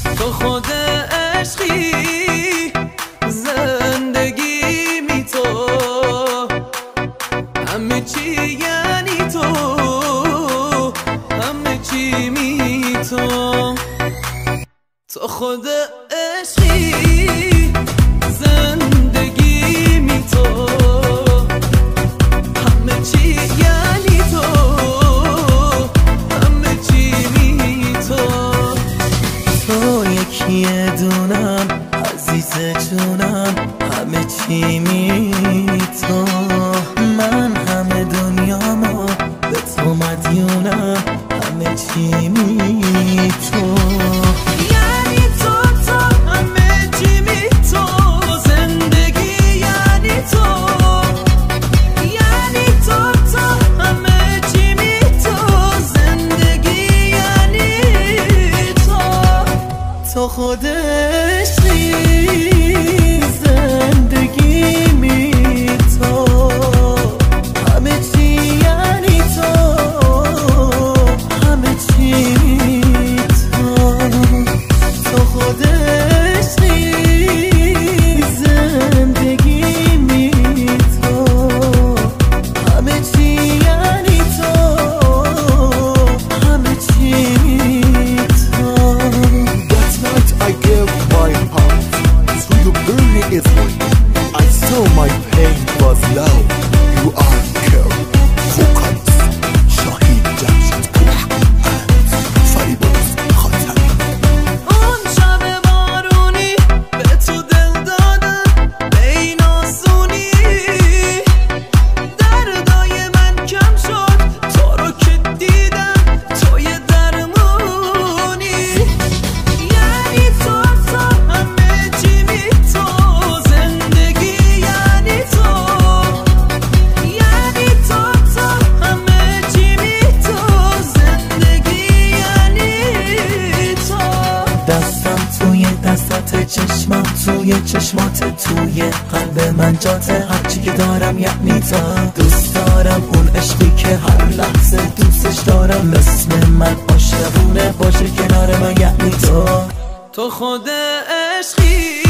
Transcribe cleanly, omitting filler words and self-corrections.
تو خود عشقی زندگی می تو همه چی یعنی تو همه چی می تو خود عشقی زندگی می تو همه چی یعنی تو همه چی می تو یکی دونم عزیز جونم همه چی می تو من همه دنیامو به تو مدیونم همه چی می تو تو خود عشقی زندگی می تو همه چی یعنی تو همه چی می تو خود عشقی زندگی می تو همه چی یعنی تو همه چی I saw my pain was low. You are killed. Focus. Shahid Jamshid Pur and Fariboz Khatam. اون شب بارونی به تو دل دادم به این آسونی دردای من کم شد تو رو که دیدم توی درمونی یعنی تو همه چی می تو دستم توی دستت چشمم توی چشمات توی قلب من جاته هرچی که دارم یعنی تو دوست دارم اون عشقی که هر لحظه دوستش دارم مثل من عاشقونه باشه کنار من یعنی تو خود عشقی